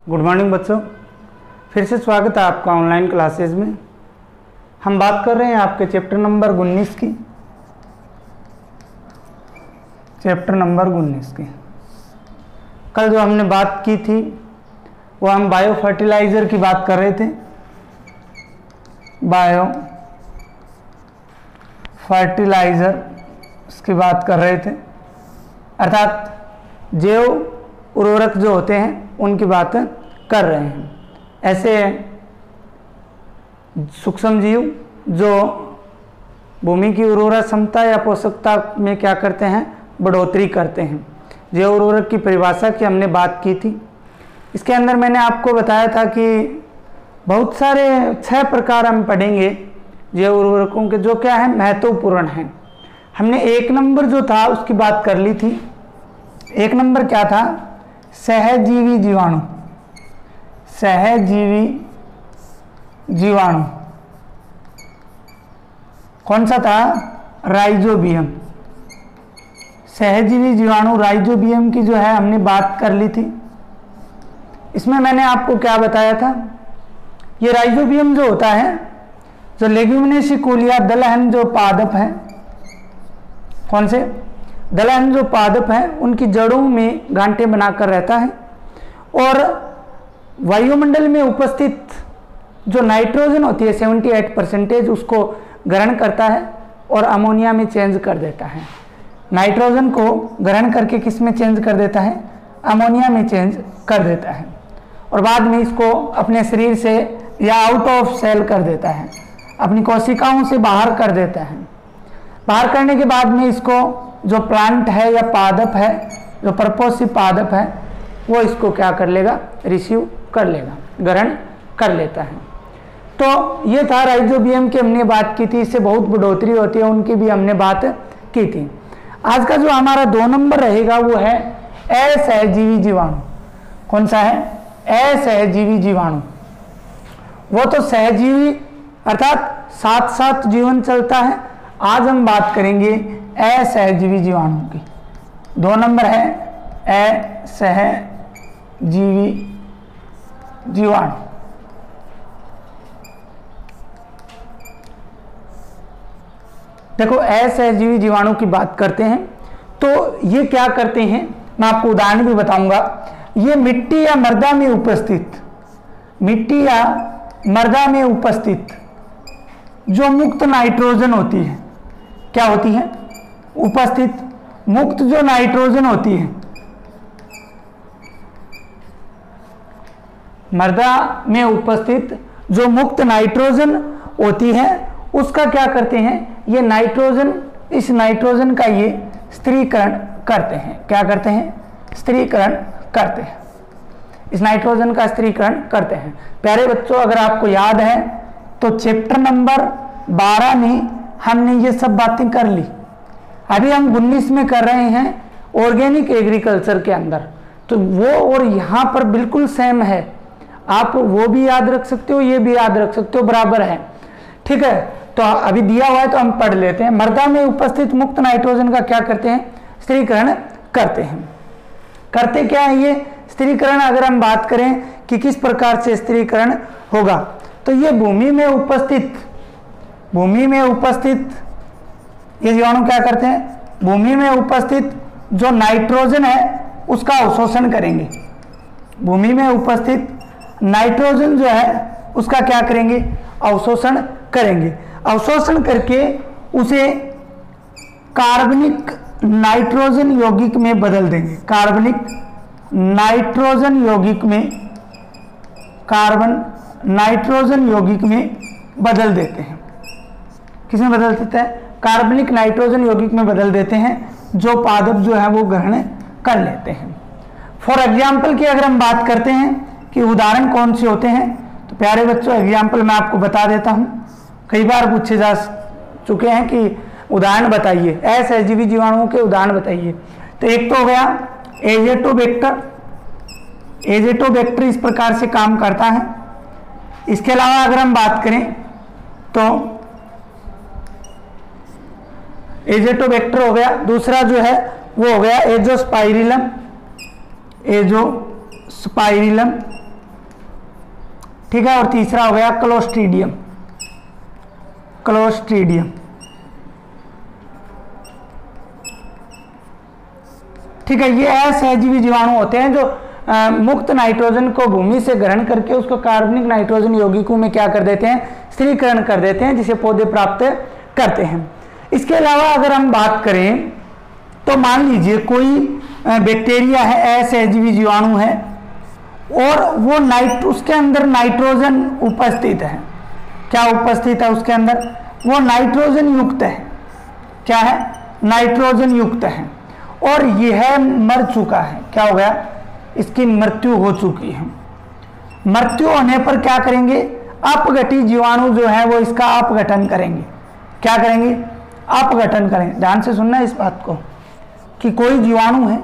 Good morning बच्चों, फिर से स्वागत है आपका ऑनलाइन क्लासेस में। हम बात कर रहे हैं आपके चैप्टर नंबर 19 की। चैप्टर नंबर 19 की कल जो हमने बात की थी वो हम बायो फर्टिलाइज़र की बात कर रहे थे। बायो फर्टिलाइज़र की बात कर रहे थे, अर्थात जैव उर्वरक जो होते हैं उनकी बात कर रहे हैं। ऐसे सूक्ष्म जीव जो भूमि की उर्वरा क्षमता या पोषकता में क्या करते हैं, बढ़ोतरी करते हैं। जैव उर्वरक की परिभाषा की हमने बात की थी। इसके अंदर मैंने आपको बताया था कि बहुत सारे 6 प्रकार हम पढ़ेंगे जैव उर्वरकों के, जो क्या है, महत्वपूर्ण हैं। हमने 1 नंबर जो था उसकी बात कर ली थी। 1 नंबर क्या था? सहजीवी जीवाणु। सहजीवी जीवाणु कौन सा था? राइजोबियम। सहजीवी जीवाणु राइजोबियम की जो है हमने बात कर ली थी। इसमें मैंने आपको क्या बताया था, ये राइजोबियम जो होता है, जो लेग्यूमिनेसी कोलिया दलहन जो पादप है, कौन से दलहन जो पादप है, उनकी जड़ों में गांठें बनाकर रहता है और वायुमंडल में उपस्थित जो नाइट्रोजन होती है 78% उसको ग्रहण करता है और अमोनिया में चेंज कर देता है। नाइट्रोजन को ग्रहण करके किस में चेंज कर देता है? अमोनिया में चेंज कर देता है और बाद में इसको अपने शरीर से या आउट ऑफ सेल कर देता है, अपनी कोशिकाओं से बाहर कर देता है। बाहर करने के बाद में इसको जो प्लांट है या पादप है, जो पर्पोसिव पादप है, वो इसको क्या कर लेगा? रिसीव कर लेगा, ग्रहण कर लेता है। तो ये था राइजोबियम की हमने बात की थी। इससे बहुत बढ़ोतरी होती है, उनकी भी हमने बात की थी। आज का जो हमारा 2 नंबर रहेगा वो है असहजीवी जीवाणु। कौन सा है? असहजीवी जीवाणु। वो तो सहजीवी अर्थात साथ साथ जीवन चलता है। आज हम बात करेंगे असहजीवी जीवाणु की। 2 नंबर है असहजीवी जीवाणु। देखो, असहजीवी जीवाणु की बात करते हैं तो ये क्या करते हैं, मैं आपको उदाहरण भी बताऊंगा। ये मिट्टी या मृदा में उपस्थित, मिट्टी या मृदा में उपस्थित जो मुक्त नाइट्रोजन होती है, क्या होती है? उपस्थित मुक्त जो नाइट्रोजन होती है, मृदा में उपस्थित जो मुक्त नाइट्रोजन होती है उसका क्या करते हैं? ये नाइट्रोजन, इस नाइट्रोजन का ये स्थिरीकरण करते हैं। क्या करते हैं? स्थिरीकरण करते हैं। इस नाइट्रोजन का स्थिरीकरण करते हैं। प्यारे बच्चों, अगर आपको याद है तो चैप्टर नंबर 12 में हमने ये सब बातें कर ली। अभी हम 19 में कर रहे हैं ऑर्गेनिक एग्रीकल्चर के अंदर, तो वो और यहाँ पर बिल्कुल सेम है। आप वो भी याद रख सकते हो, ये भी याद रख सकते हो, बराबर है। ठीक है, तो अभी दिया हुआ है तो हम पढ़ लेते हैं। मृदा में उपस्थित मुक्त नाइट्रोजन का क्या करते हैं? स्थिरीकरण करते हैं। करते क्या है ये स्थिरीकरण? अगर हम बात करें कि किस प्रकार से स्थिरीकरण होगा, तो ये भूमि में उपस्थित ये जीवाणु क्या करते हैं? भूमि में उपस्थित जो नाइट्रोजन है उसका अवशोषण करेंगे। भूमि में उपस्थित नाइट्रोजन जो है उसका क्या करेंगे? अवशोषण करेंगे। अवशोषण करके उसे कार्बनिक नाइट्रोजन यौगिक में बदल देंगे। कार्बनिक नाइट्रोजन यौगिक में, कार्बन नाइट्रोजन यौगिक में बदल देते हैं। किसमें बदल देते हैं? कार्बनिक नाइट्रोजन यौगिक में बदल देते हैं, जो पादप जो है वो ग्रहण कर लेते हैं। फॉर एग्जाम्पल की अगर हम बात करते हैं कि उदाहरण कौन से होते हैं, तो प्यारे बच्चों एग्जाम्पल मैं आपको बता देता हूं। कई बार पूछे जा चुके हैं कि उदाहरण बताइए, असहजीवी जीवाणुओं के उदाहरण बताइए। तो एक तो हो गया एजेटोबैक्टर। एजेटोबैक्टर इस प्रकार से काम करता है। इसके अलावा अगर हम बात करें तो एजेटोबैक्टर हो गया। दूसरा जो है वो हो गया एजोस्पाइरिलम। एजोस्पाइरिलम ठीक है, और तीसरा हो गया क्लोस्ट्रीडियम। क्लोस्ट्रीडियम, ठीक है, ये असहजीवी जीवाणु होते हैं जो मुक्त नाइट्रोजन को भूमि से ग्रहण करके उसको कार्बनिक नाइट्रोजन यौगिकों में क्या कर देते हैं, स्थिरीकरण कर देते हैं, जिसे पौधे प्राप्त करते हैं। इसके अलावा अगर हम बात करें तो मान लीजिए कोई बैक्टीरिया है, असहजीवी जीवाणु है, और वो उसके अंदर नाइट्रोजन उपस्थित है। क्या उपस्थित है उसके अंदर? वो नाइट्रोजन युक्त है। क्या है? नाइट्रोजन युक्त है, और यह मर चुका है। क्या हो गया? इसकी मृत्यु हो चुकी है। मृत्यु होने पर क्या करेंगे? अपघटी जीवाणु जो है वो इसका अपघटन करेंगे। क्या करेंगे? अपघटन करेंगे। ध्यान से सुनना इस बात को कि कोई जीवाणु है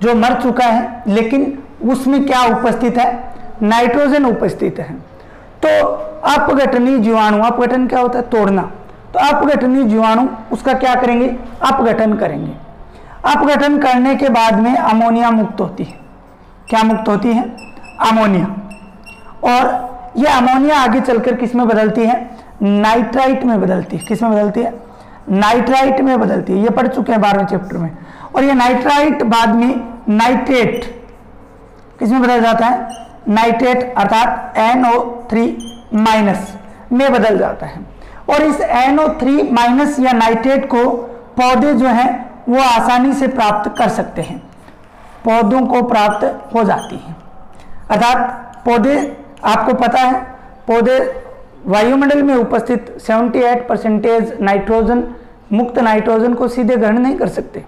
जो मर चुका है, लेकिन उसमें क्या उपस्थित है? नाइट्रोजन उपस्थित है। तो अपघटनी जीवाणु, अपघटन क्या होता है? तोड़ना। तो अपघटनी जीवाणु उसका क्या करेंगे? अपघटन करेंगे। अपघटन करने के बाद में अमोनिया मुक्त होती है। क्या मुक्त होती है? अमोनिया। और यह अमोनिया आगे चलकर किस में बदलती है? नाइट्राइट में बदलती है। किस में बदलती है? नाइट्राइट में बदलती है। ये पढ़ चुके हैं 12वें चैप्टर में। और ये नाइट्राइट बाद में नाइट्रेट किस में बदल जाता है? नाइट्रेट अर्थात NO3 माइनस में बदल जाता है। और इस NO3 माइनस या नाइट्रेट को पौधे जो हैं वो आसानी से प्राप्त कर सकते हैं। पौधों को प्राप्त हो जाती है। अर्थात पौधे, आपको पता है, पौधे वायुमंडल में उपस्थित 78% नाइट्रोजन, मुक्त नाइट्रोजन को सीधे ग्रहण नहीं कर सकते।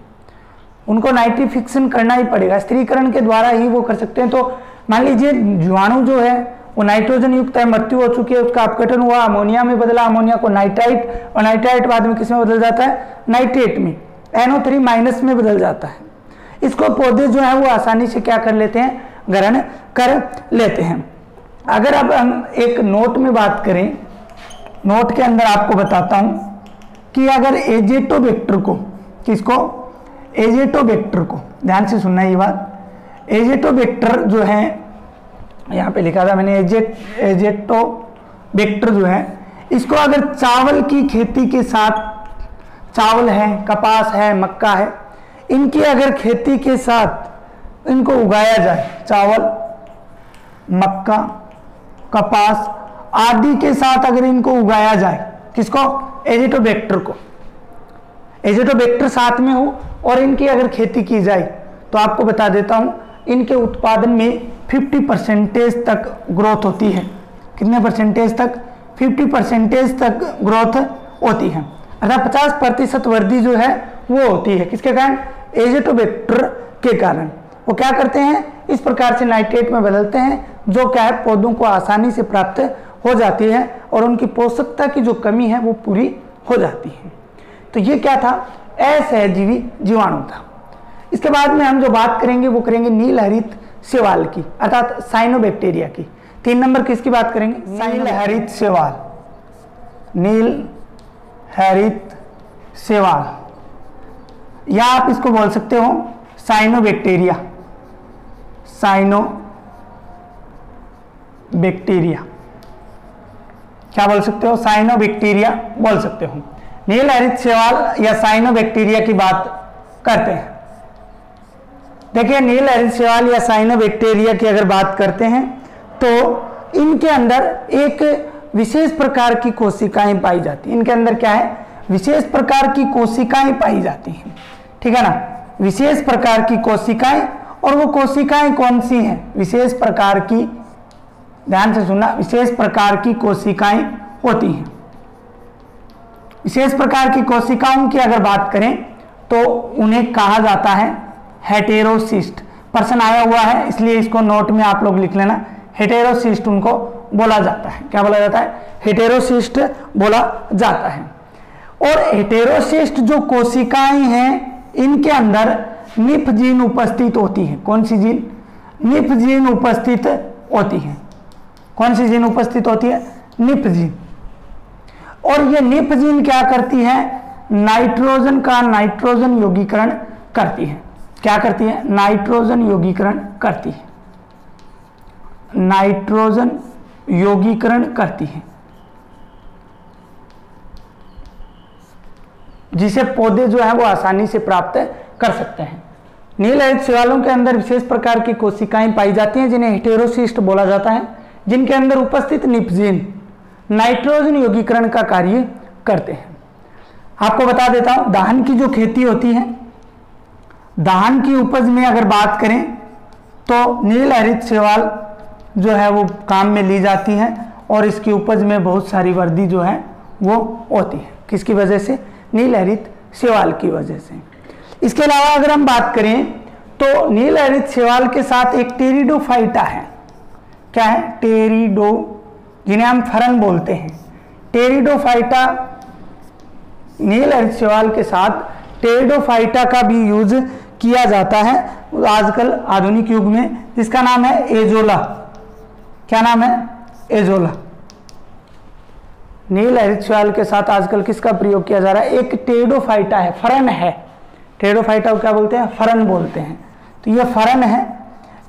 उनको नाइट्रिफिकेशन करना ही पड़ेगा, स्थिरीकरण के द्वारा ही वो कर सकते हैं। तो मान लीजिए जीवाणु जो है वो नाइट्रोजन युक्त है, मृत्यु हो चुकी है, उसका अपघटन हुआ, अमोनिया में बदला, अमोनिया को नाइट्राइट, और नाइट्राइट बाद में किस में बदल जाता है? नाइट्रेट में, NO3 माइनस में बदल जाता है। इसको पौधे जो है वो आसानी से क्या कर लेते हैं? ग्रहण कर लेते हैं। अगर अब हम एक नोट में बात करें, नोट के अंदर आपको बताता हूं कि अगर एजेटोबैक्टर को, किसको? एजेटोबैक्टर को, ध्यान से सुनना ये बात, एजेटोबैक्टर जो है, यहाँ पे लिखा था मैंने, एजेटोबैक्टर जो है, इसको अगर चावल की खेती के साथ, चावल है, कपास है, मक्का है, इनकी अगर खेती के साथ इनको उगाया जाए, चावल, मक्का, कपास आदि के साथ अगर इनको उगाया जाए, किसको? एजेटोबैक्टर को, एजेटोबैक्टर साथ में हो और इनकी अगर खेती की जाए, तो आपको बता देता हूं इनके उत्पादन में 50% तक ग्रोथ होती है। कितने परसेंटेज तक? 50% तक ग्रोथ होती है। अर्थात 50% वृद्धि जो है वो होती है। किसके कारण? एजेटोबैक्टर के कारण। वो क्या करते हैं? इस प्रकार से नाइट्रेट में बदलते हैं, जो क्या है पौधों को आसानी से प्राप्त हो जाती है और उनकी पोषकता की जो कमी है वो पूरी हो जाती है। तो ये क्या था? असहजीवी जीवाणु था। इसके बाद में हम जो बात करेंगे वो करेंगे नील हरित शैवाल की, अर्थात साइनोबैक्टीरिया की। 3 नंबर किसकी बात करेंगे? नील हरित शैवाल। नील हरित शैवाल, या आप इसको बोल सकते हो साइनोबैक्टीरिया। साइनोबैक्टीरिया क्या बोल सकते हो? साइनोबैक्टीरिया बोल सकते हो। नील हरित शैवाल या साइनोबैक्टीरिया की बात करते हैं। देखिए, नील हरित शैवाल या साइनोबैक्टीरिया की अगर बात करते हैं तो इनके अंदर एक विशेष प्रकार की कोशिकाएं पाई जाती हैं। इनके अंदर क्या है? विशेष प्रकार की कोशिकाएं पाई जाती हैं। ठीक है ना? विशेष प्रकार की कोशिकाएं, और वो कोशिकाएं कौन सी हैं? विशेष प्रकार की, ध्यान से सुनना, विशेष प्रकार की कोशिकाएं होती हैं। विशेष प्रकार की कोशिकाओं की अगर बात करें तो उन्हें कहा जाता है हेटेरोसिस्ट। पर्सन आया हुआ है इसलिए इसको नोट में आप लोग लिख लेना, हेटेरोसिस्ट उनको बोला जाता है। क्या बोला जाता है? हेटेरोसिस्ट बोला जाता है। और हेटेरोसिस्ट जो कोशिकाएं हैं इनके अंदर निफ जीन उपस्थित होती है। कौन सी जीन? निफ जीन उपस्थित होती है। कौन सी जीन उपस्थित होती है? Nif gene. और ये निफ जीन क्या करती है? नाइट्रोजन का नाइट्रोजन यौगीकरण करती है। क्या करती है? नाइट्रोजन यौगीकरण करती है। नाइट्रोजन यौगिकरण करती हैं, जिसे पौधे जो है वो आसानी से प्राप्त कर सकते हैं। नील हरित शैवालों के अंदर विशेष प्रकार की कोशिकाएं पाई जाती हैं जिन्हें हेटेरोसिस्ट बोला जाता है, जिनके अंदर उपस्थित निपजीन नाइट्रोजन यौगिकरण का कार्य करते हैं। आपको बता देता हूं, धान की जो खेती होती है, धान की उपज में अगर बात करें तो नील हरित शैवाल जो है वो काम में ली जाती है और इसकी उपज में बहुत सारी वृद्धि जो है वो होती है। किसकी वजह से? नील हरित शैवाल की वजह से। इसके अलावा अगर हम बात करें तो नील हरित शैवाल के साथ एक टेरिडोफाइटा है। क्या है? टेरिडो, जिन्हें हम फरन बोलते हैं। टेरिडोफाइटा, नील हरित शैवाल के साथ टेरिडोफाइटा का भी यूज किया जाता है आजकल आधुनिक युग में, जिसका नाम है एजोला। क्या नाम है? एजोला। नील हरित शैवाल के साथ आजकल किसका प्रयोग किया जा रहा है? एक टेरिडोफाइटा है, फरन है। टेरिडोफाइटा को क्या बोलते हैं? फरन बोलते हैं। तो ये फरन है,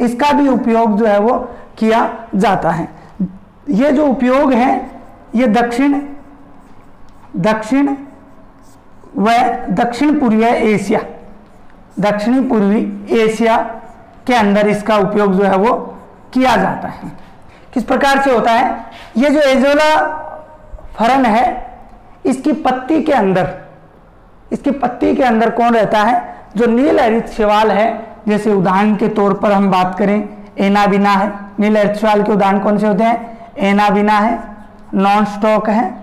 इसका भी उपयोग जो है वो किया जाता है। ये जो उपयोग है ये दक्षिण व दक्षिण पूर्वी एशिया, दक्षिणी पूर्वी एशिया के अंदर इसका उपयोग जो है वो किया जाता है। किस प्रकार से होता है? ये जो एजोला फरन है, इसकी पत्ती के अंदर कौन रहता है? जो नील हरित शैवाल है। जैसे उदाहरण के तौर पर हम बात करें, एनाबिना है। नील हरित शैवाल के उदाहरण कौन से होते हैं? एनाबिना है, नॉन स्टॉक है।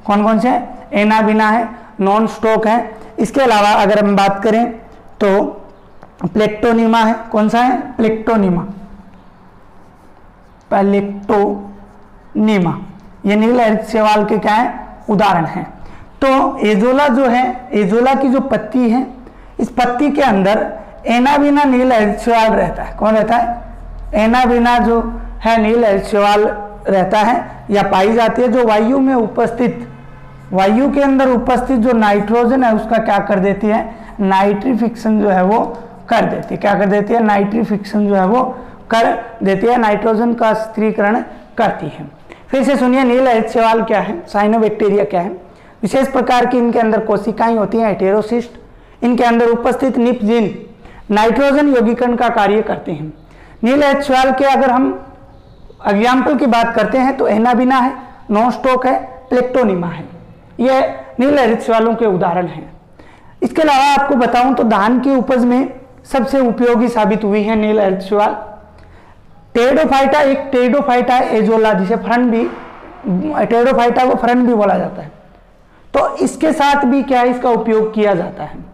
कौन कौन से? एनाबिना है, नॉन स्टॉक है। इसके अलावा अगर हम बात करें तो प्लेक्टोनिमा है। कौन सा है? प्लेक्टोनिमा। प्लेक्टोनिमा ये नील हरित शैवाल के क्या है? उदाहरण है। तो एजोला जो है, एजोला की जो पत्ती है, इस पत्ती के अंदर एनाबिना नील हरित शैवाल रहता है। कौन रहता है? एनाबिना जो है नील हरित शैवाल रहता है या पाई जाती है, जो वायु में उपस्थित, वायु के अंदर उपस्थित जो नाइट्रोजन है उसका क्या कर देती है? नाइट्रिफिकेशन जो है वो कर देती है। क्या कर देती है? नाइट्रिफिकेशन जो है वो कर देती है, नाइट्रोजन का स्थिरीकरण करती है। फिर से सुनिए, नील हरित शैवाल क्या है? साइनोबैक्टीरिया क्या है? विशेष प्रकार की इनके अंदर कोशिकाएं होती हैं, हेटेरोसिस्ट। इनके अंदर उपस्थित निपजीन नाइट्रोजन यौगिकरण का कार्य करते हैं। नील हरित शैवाल के अगर हम एग्जाम्पल की बात करते हैं तो एनाबिना है, नॉनस्टॉक है, प्लेक्टोनिमा है। ये नील हरित शैवालों के उदाहरण हैं। इसके अलावा आपको बताऊं तो धान की उपज में सबसे उपयोगी साबित हुई है नील हरित शैवाल। टेरिडोफाइटा, एक टेरिडोफाइटा है एजोला, जिसे फरन भी, टेरिडोफाइटा को फरन भी बोला जाता है। तो इसके साथ भी क्या है? इसका उपयोग किया जाता है।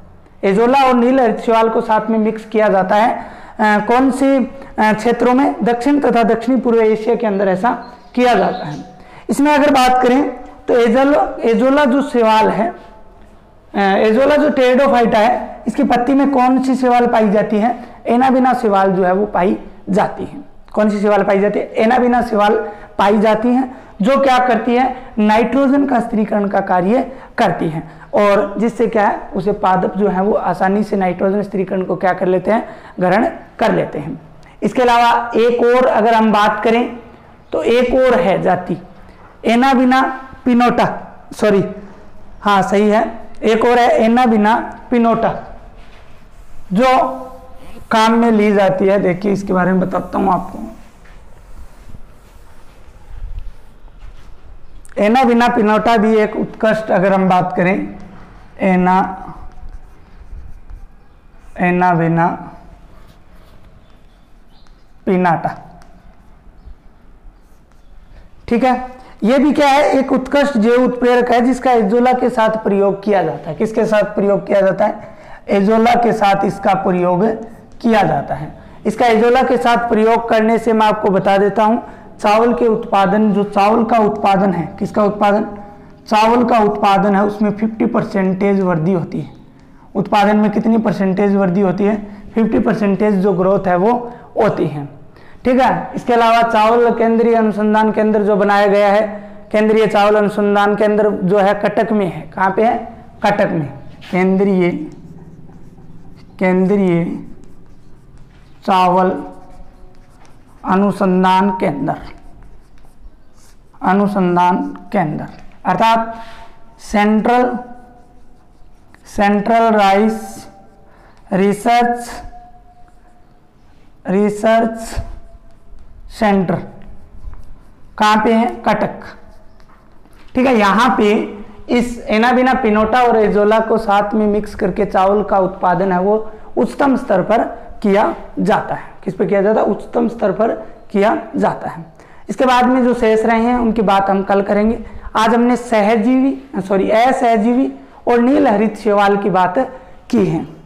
एजोला और नील हरित शैवाल को साथ में मिक्स किया जाता है। कौन से क्षेत्रों में? दक्षिण तथा दक्षिणी पूर्व एशिया के अंदर ऐसा किया जाता है। इसमें अगर बात करें तो एजोला जो शैवाल है, एजोला जो टेरिडोफाइटा है, इसकी पत्ती में कौन सी शैवाल पाई जाती है? एनाबिना शैवाल जो है वो पाई जाती है। कौन सी शैवाल पाई जाती है? एनाबिना शैवाल पाई जाती है, जो क्या करती है? नाइट्रोजन का स्थिरीकरण का कार्य करती है, और जिससे क्या है? उसे पादप जो है वो आसानी से नाइट्रोजन स्थिरीकरण को क्या कर लेते हैं? ग्रहण कर लेते हैं। इसके अलावा एक और अगर हम बात करें तो एक और है जाति, एनाबिना पिनोटा, सॉरी हाँ सही है, एक और है एनाबिना पिनोटा, जो काम में ली जाती है। देखिए इसके बारे में बताता हूं आपको। एनाबिना पिनोटा भी एक उत्कृष्ट, अगर हम बात करें, एनाबिना पिनाटा, ठीक है। यह भी क्या है? एक उत्कृष्ट जैव उत्प्रेरक है जिसका एजोला के साथ प्रयोग किया जाता है। किसके साथ प्रयोग किया जाता है? एजोला के साथ इसका प्रयोग किया जाता है। इसका एजोला के साथ प्रयोग करने से मैं आपको बता देता हूं, चावल के उत्पादन, जो चावल का उत्पादन है, किसका उत्पादन? चावल का उत्पादन है, उसमें 50% वृद्धि होती है। उत्पादन में कितनी परसेंटेज वृद्धि होती है? 50% जो ग्रोथ है वो होती है, ठीक है। इसके अलावा चावल केंद्रीय अनुसंधान केंद्र जो बनाया गया है, केंद्रीय चावल अनुसंधान केंद्र जो है कटक में है। कहाँ पे है? कटक में। केंद्रीय चावल अनुसंधान केंद्र, अनुसंधान केंद्र, अर्थात सेंट्रल राइस रिसर्च सेंटर कहाँ पे है? कटक। ठीक है, यहाँ पे इस एनाबिना पिनोटा और एजोला को साथ में मिक्स करके चावल का उत्पादन है वो उच्चतम स्तर पर किया जाता है। किस पे किया जाता है? उच्चतम स्तर पर किया जाता है। इसके बाद में जो शेष रहे हैं उनकी बात हम कल करेंगे। आज हमने असहजीवी और नील हरित शैवाल की बात की है।